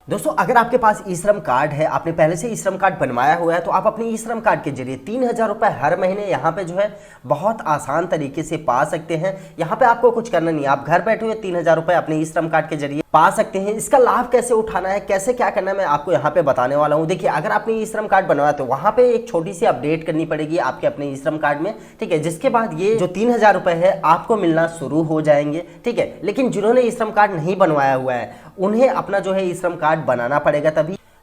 दोस्तों अगर आपके पास ई श्रम कार्ड है, आपने पहले से ई श्रम कार्ड बनवाया हुआ है, तो आप अपने ई श्रम कार्ड के जरिए 3,000 रुपये हर महीने यहाँ पे जो है बहुत आसान तरीके से पा सकते हैं। यहाँ पे आपको कुछ करना नहीं, आप घर बैठे हुए 3,000 रुपये अपने ई श्रम कार्ड के जरिए पा सकते हैं। इसका लाभ कैसे उठाना है, कैसे क्या करना है, मैं आपको यहाँ पे बताने वाला हूँ। देखिए, अगर आपने ई श्रम कार्ड बनवाया तो वहाँ पे एक छोटी सी अपडेट करनी पड़ेगी आपके अपने ई श्रम कार्ड में, ठीक है, जिसके बाद ये जो 3,000 रुपये है आपको मिलना शुरू हो जाएंगे, ठीक है। लेकिन जिन्होंने ई श्रम कार्ड नहीं बनवाया हुआ है उन्हें अपना जो है ई श्रम कार्ड बनाना पड़ेगा,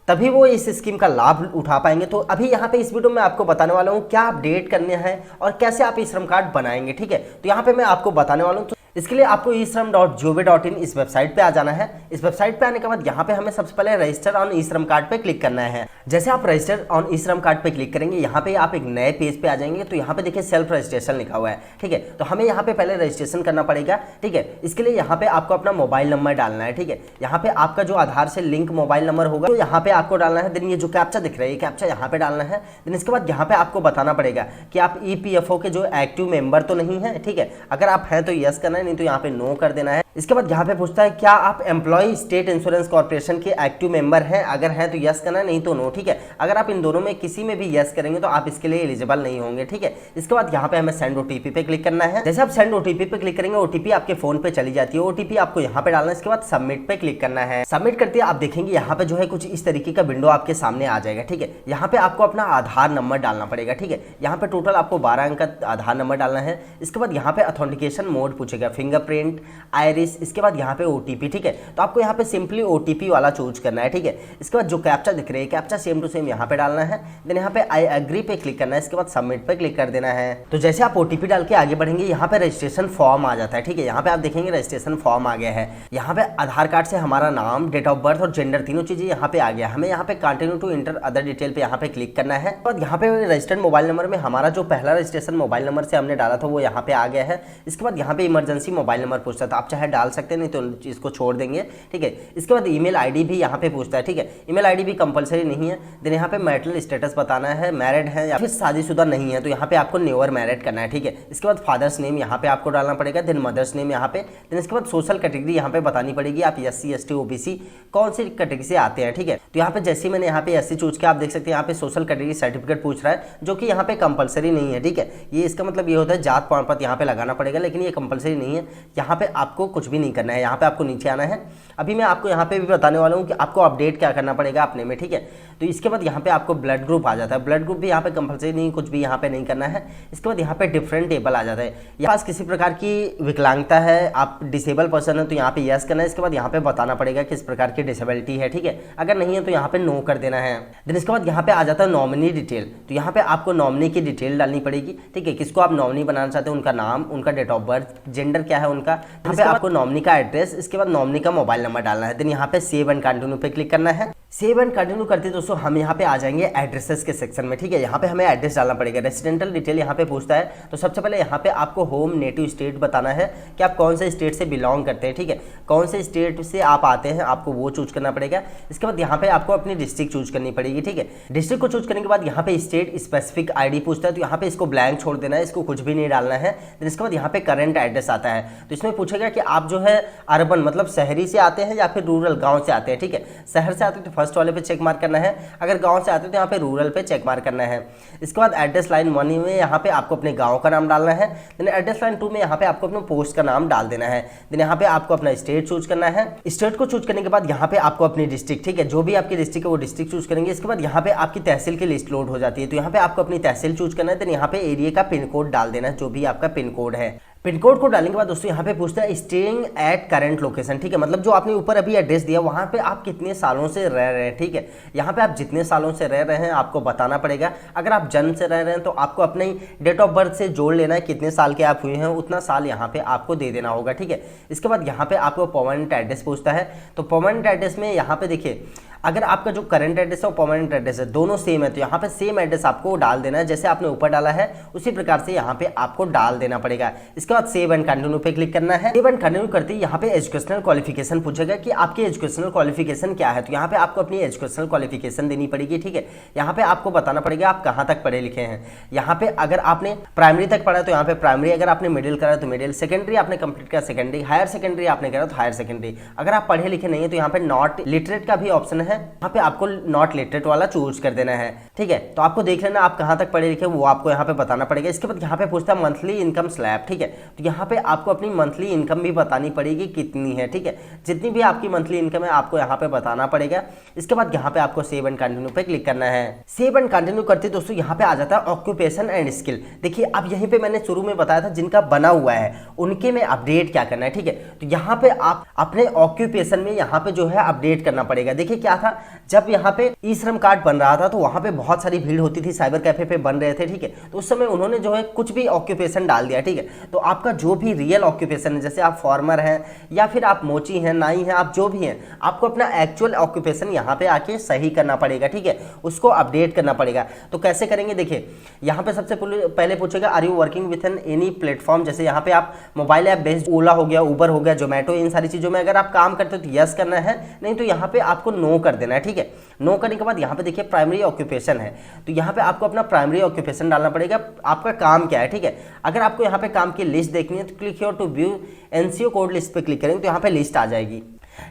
तभी वो इस स्कीम का लाभ उठा पाएंगे। तो अभी यहाँ पे इस वीडियो में आपको बताने वाला हूँ क्या अपडेट करने हैं और कैसे आप ई श्रम कार्ड बनाएंगे, ठीक है। तो यहाँ पे मैं आपको बताने वाला हूँ। तो इसके लिए आपको e-shram.gov.in इस वेबसाइट पे आ जाना है। इस वेबसाइट पे आने के बाद यहाँ पे हमें सबसे पहले रजिस्टर ऑन ई श्रम कार्ड पे क्लिक करना है। जैसे आप रजिस्टर ऑन ई श्रम कार्ड पे क्लिक करेंगे, यहाँ पे आप एक नए पेज पे आ जाएंगे। तो यहाँ पे देखिए सेल्फ रजिस्ट्रेशन लिखा हुआ है, ठीक है। तो हमें यहाँ पे पहले रजिस्ट्रेशन करना पड़ेगा, ठीक है। इसके लिए यहाँ पे आपको अपना मोबाइल नंबर डालना है, ठीक है। यहाँ पे आपका जो आधार से लिंक मोबाइल नंबर होगा तो यहाँ पे आपको डालना है। देन ये जो कैप्चा दिख रहा है, ये कैप्चा यहाँ पे डालना है। देन इसके बाद यहाँ पे आपको बताना पड़ेगा कि आप EPFO के जो एक्टिव मेंबर तो नहीं है, ठीक है। अगर आप हैं तो यस करना है, नहीं तो यहाँ पे नो कर देना है। इसके बाद यहाँ पे पूछता है क्या आप एम्प्लॉय स्टेट इंश्योरेंस कॉर्पोरेशन के एक्टिव मेंबर हैं, अगर हैं तो यस करना है, नहीं तो नो, ठीक है। अगर आप इन दोनों में किसी में भी यस करेंगे तो आप इसके लिए एलिजिबल नहीं होंगे, ठीक है। इसके बाद यहाँ पे हमें सेंड OTP पे क्लिक करना है। जैसे आप सेंड OTP पे क्लिक करेंगे, OTP आपके फोन पे चली जाती है। OTP आपको यहाँ पे डालना है। इसके बाद सबमिट पे क्लिक करना है। सबमिट करते ही आप देखेंगे यहाँ पे जो है कुछ इस तरीके का विंडो आपके सामने आ जाएगा, ठीक है। यहाँ पे आपको अपना आधार नंबर डालना पड़ेगा, ठीक है। यहाँ पे टोटल आपको 12 अंक का आधार नंबर डालना है। इसके बाद यहाँ पे ऑथेंटिकेशन मोड पूछेगा, फिंगरप्रिंट, आइरिस, इसके बाद यहाँ पे OTP, ठीक है। तो आपको यहाँ पे सिंपली OTP वाला चूज करना है, ठीक है। इसके बाद जो कैप्चा दिख रही है, कैप्चा सेम टू सेम यहाँ पे डालना है। देन यहाँ पे आई एग्री पे क्लिक करना है। इसके बाद सबमिट पे क्लिक कर देना है। तो जैसे आप OTP डाल के आगे बढ़ेंगे, यहाँ पे रजिस्ट्रेशन फॉर्म आ जाता है, ठीक है। यहाँ पे आप देखेंगे रजिस्ट्रेशन फॉर्म आ गया है। यहाँ पे आधार कार्ड से हमारा नाम, डेट ऑफ बर्थ और जेंडर तीनों चीजें यहाँ पे आ गया। हमें यहाँ पे continue to enter other detail पे यहाँ पे क्लिक करना है। और यहाँ पे रजिस्टर्ड मोबाइल नंबर में हमारा जो पहला रजिस्ट्रेशन मोबाइल नंबर से हमने डाला था वो यहाँ पे आ गया है। इसके बाद यहाँ पे इमरजेंसी मोबाइल नंबर पूछता था, आप चाहे डाल सकते हैं, नहीं तो इसको छोड़ देंगे, ठीक है। इसके बाद ईमेल आईडी भी यहाँ पे पूछता है, ठीक है। ईमेल आईडी भी कंपलसरी नहीं है। देन यहाँ पे मैरिटल स्टेटस बताना है, मैरिड है या फिर शादीशुदा नहीं है, तो यहाँ पे आपको न्यूअर मैरिड करना है, ठीक है। इसके बाद फादर्स नेम यहाँ पे आपको डालना पड़ेगा। देन मदर्स नेम यहाँ पे। देन इसके बाद सोशल कैटेगरी यहाँ पे बतानी पड़ेगी, आप SC ST OBC कौन सी कैटेगरी से आते हैं, ठीक है। तो यहाँ पे जैसे मैंने यहाँ पे SC चूज किया, आप देख सकते हैं यहाँ पे सोशल कैटेगरी सर्टिफिकेट पूछ रहा है, जो कि यहाँ पे कंपलसरी नहीं है, ठीक है। ये इसका मतलब ये होता है जात प्रमाण पत्र यहाँ पे लगाना पड़ेगा, लेकिन ये कंपलसरी नहीं है। यहाँ पे आपको कुछ भी नहीं करना है, यहाँ पे आपको नीचे आना है। अभी मैं आपको यहाँ पे भी बताने वाला हूँ कि आपको अपडेट क्या करना पड़ेगा अपने में, ठीक है। तो इसके बाद यहाँ पे आपको ब्लड ग्रुप आ जाता है। ब्लड ग्रुप भी यहाँ पे कंपलसरी नहीं, कुछ भी यहाँ पे नहीं करना है। इसके बाद यहाँ पे डिफरेंट टेबल आ जाता है। यहाँ पास किसी प्रकार की विकलांगता है, आप डिसेबल पर्सन है, तो यहाँ पे यस करना है। इसके बाद यहाँ पे बताना पड़ेगा किस प्रकार की डिसेबिलिटी है, ठीक है। अगर नहीं है तो यहाँ पे नो कर देना है। देन इसके बाद यहाँ पे आ जाता है नॉमिनी डिटेल। तो यहाँ पे आपको नॉमिनी की डिटेल डालनी पड़ेगी, ठीक है। किसको आप नॉमिनी बनाना चाहते हैं, उनका नाम, उनका डेट ऑफ बर्थ, जेंडर क्या है उनका। यहाँ पे आपको नॉमिनी का एड्रेस, इसके बाद नॉमिनी का मोबाइल नंबर डालना है। देन यहाँ पे सेव एंड कंटिन्यू पे क्लिक करना है। सेव एंड कंटिन्यू करते दोस्तों हम यहाँ पे आ जाएंगे एड्रेसेस के सेक्शन में, ठीक है। यहाँ पे हमें एड्रेस डालना पड़ेगा। रेसिडेंटल डिटेल यहाँ पे पूछता है, तो सबसे पहले यहाँ पे आपको होम नेटिव स्टेट बताना है कि आप कौन से स्टेट से बिलोंग करते हैं, ठीक है। कौन से स्टेट से आप आते हैं, आपको वो चूज करना पड़ेगा। इसके बाद यहाँ पे आपको अपनी डिस्ट्रिक्ट चूज करनी पड़ेगी, ठीक है। डिस्ट्रिक्ट को चूज करने के बाद यहाँ पे स्टेट स्पेसिफिक ID पूछता है, तो यहाँ पे इसको ब्लैंक छोड़ देना है, इसको कुछ भी नहीं डालना है। फिर इसके बाद यहाँ पे करंट एड्रेस आता है, तो इसमें पूछेगा कि आप जो है अर्बन मतलब शहरी से आते हैं या फिर रूरल गाँव से आते हैं, ठीक है। शहर से आते हैं तो फर्स्ट वाले पे चेक मार्क करना है, अगर गांव से आते हैं तो यहाँ पे रूरल पे चेक मार्क करना है। इसके बाद एड्रेस लाइन 1 में यहाँ पे आपको अपने गांव का नाम डालना है। देन एड्रेस लाइन 2 में यहाँ पे आपको अपने पोस्ट का नाम डाल देना है। देन यहाँ पे आपको अपना स्टेट चूज करना है। स्टेट को चूज करने के बाद यहाँ पे आपको अपनी डिस्ट्रिक्ट, ठीक है, जो भी आपकी डिस्ट्रिक्ट है वो डिस्ट्रिक्ट चूज करेंगे। इसके बाद यहाँ पे आपकी तहसील की लिस्ट लोड हो जाती है, तो यहाँ पे आपको अपनी तहसील चूज करना है। देन यहाँ पे एरिया का पिन कोड डाल देना है, जो भी आपका पिन कोड है। पिन कोड को डालने के बाद दोस्तों यहाँ पे पूछता है स्टेइंग एट करंट लोकेशन, ठीक है। मतलब जो आपने ऊपर अभी एड्रेस दिया वहाँ पे आप कितने सालों से रह रहे हैं, ठीक है। यहाँ पे आप जितने सालों से रह रहे हैं आपको बताना पड़ेगा। अगर आप जन्म से रह रहे हैं तो आपको अपने डेट ऑफ बर्थ से जोड़ लेना है, कितने साल के आप हुए हैं उतना साल यहाँ पे आपको दे देना होगा, ठीक है। इसके बाद यहाँ पे आपको परमानेंट एड्रेस पूछता है, तो परमानेंट एड्रेस में यहाँ पे देखिए अगर आपका जो करंट एड्रेस है और परमानेंट एड्रेस है दोनों सेम है तो यहाँ पे सेम एड्रेस आपको डाल देना है, जैसे आपने ऊपर डाला है उसी प्रकार से यहाँ पे आपको डाल देना पड़ेगा। इसके बाद सेव एंड कंटिन्यू पे क्लिक करना है। सेव एंड कंटिन्यू करते ही यहाँ पे एजुकेशनल क्वालिफिकेशन पूछेगा कि आपकी एजुकेशनल क्वालिफिकेशन क्या है, तो यहाँ पे आपको अपनी एजुकेशनल क्वालिफिकेशन देनी पड़ेगी। ठीक है, यहाँ पे आपको बताना पड़ेगा आप कहाँ तक पढ़े लिखे हैं। यहाँ पे अगर आपने प्राइमरी तक पढ़ा तो यहाँ पे प्राइमरी, अगर आपने मिडिल करा तो मिडिल, सेकेंडरी आपने कंप्लीट किया सेकेंडरी, हायर सेकेंडरी आपने करा तो हायर सेकेंडरी। अगर आप पढ़े लिखे नहीं है तो यहाँ पे नॉट लिटरेट का भी ऑप्शन है, यहाँ पे आपको नॉट लिटरेट वाला चूज कर देना है। ठीक है, तो आपको देख लेना आप कहाँ तक पढ़े लिखे वो आपको यहाँ पे बताना पड़ेगा। इसके बाद यहाँ पे पूछता है मंथली इनकम स्लैब। ठीक है, तो यहाँ पे आपको अपनी मंथली इनकम भी बतानी पड़ेगी कितनी है। ठीक है, जितनी भी आपकी मंथली इनकम है आपको यहाँ पे बताना पड़ेगा। इसके बाद यहाँ पे आपको सेव एंड कंटिन्यू पे क्लिक करना है। सेव एंड कंटिन्यू करते दोस्तों यहाँ पे आ जाता है ऑक्यूपेशन एंड स्किल। देखिए अब यहीं पे मैंने शुरू में बताया था जिनका बना हुआ है उनके में अपडेट क्या करना है। ठीक है, तो यहाँ पे आप अपने ऑक्यूपेशन में यहाँ पे जो है अपडेट करना पड़ेगा। देखिए क्या था, जब यहाँ पे ई श्रम कार्ड बन रहा था तो वहां पे बहुत सारी भीड़ होती थी, साइबर कैफे पे बन रहे थे। ठीक है, तो उस समय उन्होंने जो है कुछ भी ऑक्यूपेशन डाल दिया। ठीक है, तो आपका जो भी रियल ऑक्यूपेशन है, जैसे आप फार्मर हैं या फिर आप मोची हैं, नाई हैं, आप जो भी हैं, आपको अपना एक्चुअल ऑक्यूपेशन यहाँ पे आके सही करना पड़ेगा। ठीक है, उसको अपडेट करना पड़ेगा। तो कैसे करेंगे, देखिए यहाँ पे सबसे पहले पूछेगा are you working with an any platform. जैसे यहाँ पे आप मोबाइल ऐप बेस्ड ओला हो गया, उबर हो गया, जोमेटो, इन सारी चीजों में अगर आप काम करते हो तो यस करना है, नहीं तो यहाँ पे आपको नो कर देना है। ठीक है, नो करने के बाद यहाँ पे देखिए प्राइमरी ऑक्यूपेशन है, तो यहाँ पे आपको अपना प्राइमरी ऑक्यूपेशन डालना पड़ेगा, आपका काम क्या है। ठीक है, अगर आपको यहाँ पे काम की लिस्ट देखनी है तो click here to view NCO code list पे क्लिक करेंगे तो यहाँ पे लिस्ट आ जाएगी।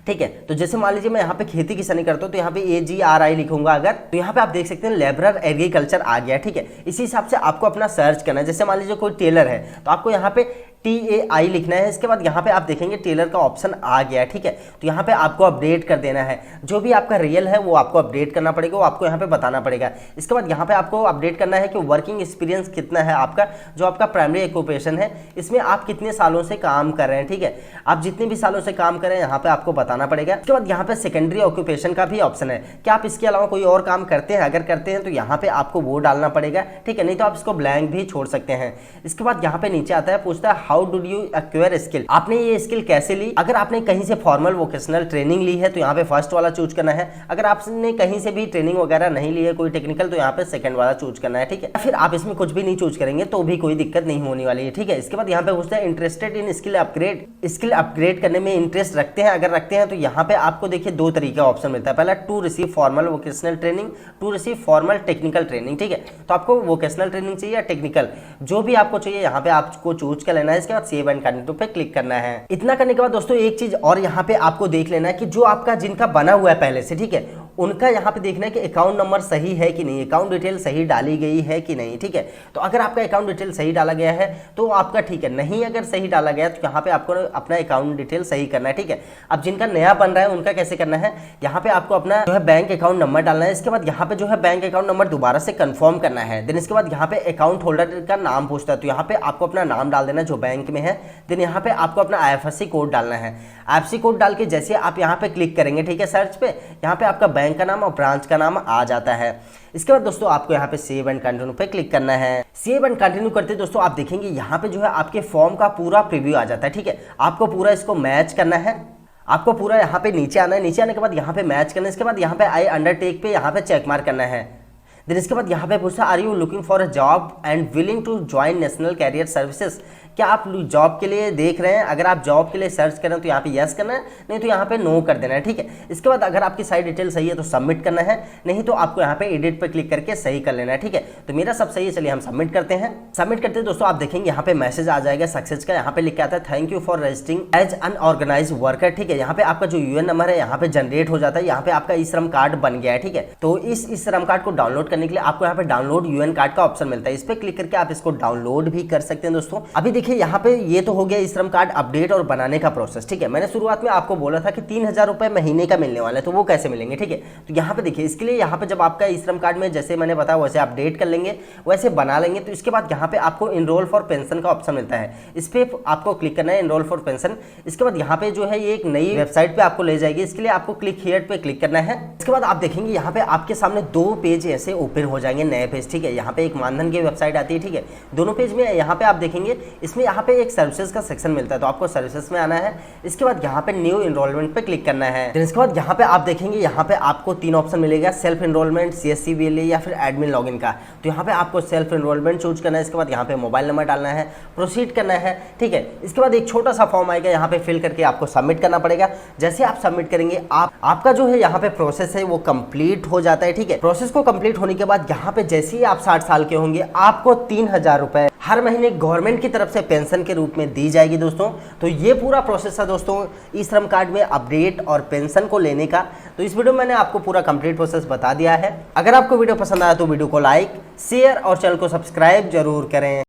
ठीक है, तो जैसे मान लीजिए मैं यहाँ पे खेती किसानी करता हूँ तो यहाँ पे AGRI लिखूंगा अगर, तो यहाँ पे आप देख सकते हैं लेबरर एग्रीकल्चर आ गया। ठीक है, इसी हिसाब से आपको अपना सर्च करना है। जैसे मान लीजिए कोई टेलर है तो आपको यहाँ पे TAI लिखना है। इसके बाद यहाँ पे आप देखेंगे टेलर का ऑप्शन आ गया। ठीक है, तो यहाँ पे आपको अपडेट कर देना है, जो भी आपका रियल है वो आपको अपडेट करना पड़ेगा, वो आपको यहाँ पे बताना पड़ेगा। इसके बाद यहाँ पे आपको अपडेट करना है कि वर्किंग एक्सपीरियंस कितना है आपका, जो आपका प्राइमरी ऑक्यूपेशन है इसमें आप कितने सालों से काम कर रहे हैं। ठीक है, आप जितने भी सालों से काम कर रहे हैं यहाँ पे आपको बताना पड़ेगा। इसके बाद यहाँ पे सेकेंडरी ऑक्यूपेशन का भी ऑप्शन है कि आप इसके अलावा कोई और काम करते हैं, अगर करते हैं तो यहाँ पे आपको वो डालना पड़ेगा। ठीक है, नहीं तो आप इसको ब्लैंक भी छोड़ सकते हैं। इसके बाद यहाँ पे नीचे आता है, पूछता है how do you acquire skill, आपने ये स्किल कैसे ली। अगर आपने कहीं से फॉर्मल वोकेशनल ट्रेनिंग ली है तो यहाँ पे फर्स्ट वाला चूज करना है, अगर आपने कहीं से भी ट्रेनिंग वगैरह नहीं ली है कोई टेक्निकल तो यहाँ पे सेकंड वाला चूज करना है। ठीक है, फिर आप इसमें कुछ भी नहीं चूज करेंगे तो भी कोई दिक्कत नहीं होने वाली है। ठीक है, इसके बाद यहाँ पे पूछता है interested in skill upgrade, skill upgrade करने में इंटरेस्ट रखते हैं, अगर रखते हैं तो यहाँ पे आपको देखिए दो तरीके का ऑप्शन मिलता है। पहला to receive formal vocational training, to receive formal technical training. ठीक है, तो आपको वोकेशनल ट्रेनिंग चाहिए या टेक्निकल, जो भी आपको चाहिए यहाँ पे आपको चूज कर लेना है। इसके बाद सेव एंड कंटिन्यू पे क्लिक करना है। इतना करने के बाद दोस्तों एक चीज और यहाँ पे आपको देख लेना है कि जो आपका जिनका बना हुआ है पहले से, ठीक है, उनका यहाँ पे देखना है कि अकाउंट नंबर सही है कि नहीं, अकाउंट डिटेल सही डाली गई है कि नहीं। ठीक है, तो अगर आपका अकाउंट डिटेल सही डाला गया है तो आपका ठीक है, नहीं अगर सही डाला गया तो यहाँ पे आपको अपना अकाउंट डिटेल सही करना है। ठीक है, अब जिनका नया बन रहा है उनका कैसे करना है, यहाँ पे आपको अपना जो है बैंक अकाउंट नंबर डालना है। इसके बाद यहाँ पे जो है बैंक अकाउंट नंबर दोबारा से कंफर्म करना है। देन इसके बाद यहाँ पे अकाउंट होल्डर का नाम पूछता है तो यहाँ पे आपको अपना नाम डाल देना जो बैंक में है। देन यहाँ पे आपको अपना IFSC कोड डालना है। IFSC कोड डाल के जैसे आप यहाँ पे क्लिक करेंगे, ठीक है, सर्च पे, यहाँ पे आपका बैंक का नाम और ब्रांच का नाम आ जाता है। इसके बाद दोस्तों आपको यहाँ पे सेव एंड कंटिन्यू पे क्लिक करना है। सेव एंड कंटिन्यू करते दोस्तों आप देखेंगे यहाँ पे जो है आपके फॉर्म का पूरा प्रीव्यू आ जाता है। ठीक है, आपको पूरा इसको मैच करना है, आपको पूरा यहाँ पे नीचे आना है, नीचे आने के बाद यहाँ पे मैच करना है। इसके बाद यहाँ पे आई अंडरटेक पे यहाँ पे चेक मार्क करना है। देन इसके बाद यहाँ पे पूछता है are you looking for a job and willing to join national career services, क्या आप जॉब के लिए देख रहे हैं, अगर आप जॉब के लिए सर्च कर रहे हैं तो यहाँ पे यस करना है, नहीं तो यहाँ पे नो कर देना है। ठीक है, इसके बाद अगर आपकी सारी डिटेल सही है तो सबमिट करना है, नहीं तो आपको यहाँ पे एडिट पे क्लिक करके सही कर लेना है। ठीक है, तो मेरा सब सही है, चलिए हम सबमिट करते हैं। सबमिट करते हैं दोस्तों आप देखेंगे यहाँ पे मैसेज आ जाएगा सक्सेस का, यहाँ पे लिख के आता है thank you for registering as unorganised worker. ठीक है, यहाँ पे आपका जो UN नंबर है यहाँ पे जनरेट हो जाता है, यहाँ पे आपका ई श्रम कार्ड बन गया है। ठीक है, तो इस श्रम कार्ड को डाउनलोड करने के लिए आपको यहाँ पे डाउनलोड UN कार्ड का ऑप्शन मिलता है, इस पे क्लिक करके आप इसको डाउनलोड भी कर सकते हैं। दोस्तों अभी देखिए यहाँ पे ये तो हो गया ई श्रम कार्ड अपडेट और बनाने का प्रोसेस। ठीक है, मैंने शुरुआत में आपको बोला था कि 3000 रुपए महीने का मिलने वाला है, तो वो कैसे मिलेंगे। ठीक है, तो यहाँ पे देखिए इसके लिए यहाँ पे जब आपका ई श्रम कार्ड में जैसे मैंने बताया वैसे अपडेट कर लेंगे, वैसे बना लेंगे, तो इसके बाद यहाँ पे आपको इनरोल फॉर पेंशन का ऑप्शन मिलता है, इस पे आपको क्लिक करना है, इनरोल फॉर पेंशन। इसके बाद यहाँ पे जो है ये एक नई वेबसाइट पे आपको ले जाएगी, इसके लिए आपको क्लिक हियर पे क्लिक करना है। इसके बाद आप देखेंगे यहाँ पे आपके सामने दो पेज ऐसे ओपन हो जाएंगे, नए पेज। ठीक है, यहाँ पे एक मानधन की वेबसाइट आती है। ठीक है, दोनों पेज में यहाँ पे आप देखेंगे इसमें यहाँ पे एक सर्विसेज का सेक्शन मिलता है, तो आपको सर्विसेज में आना है। इसके बाद यहाँ पे न्यू इनरोलमेंट पे क्लिक करना है। फिर इसके बाद यहाँ पे आप देखेंगे यहाँ पे आपको 3 ऑप्शन मिलेगा, सेल्फ इनरोलमेंट, CSC VLE या फिर एडमिन लॉगिन का। तो यहाँ पे आपको सेल्फ इनरोलमेंट चूज करना है। इसके बाद यहाँ पे मोबाइल नंबर डालना है, प्रोसीड करना है, ठीक है। इसके बाद एक छोटा सा फॉर्म आएगा, यहाँ पे फिल करके आपको सबमिट करना पड़ेगा। जैसे आप सबमिट करेंगे आपका जो है यहाँ पे प्रोसेस है वो कंप्लीट हो जाता है, ठीक है। प्रोसेस को कंप्लीट होने के बाद यहाँ पे जैसे ही आप 60 साल के होंगे आपको 3000 रुपए हर महीने गवर्नमेंट की तरफ से पेंशन के रूप में दी जाएगी दोस्तों। तो ये पूरा प्रोसेस है दोस्तों ई श्रम कार्ड में अपडेट और पेंशन को लेने का। तो इस वीडियो में मैंने आपको पूरा कंप्लीट प्रोसेस बता दिया है। अगर आपको वीडियो पसंद आया तो वीडियो को लाइक, शेयर और चैनल को सब्सक्राइब जरूर करें।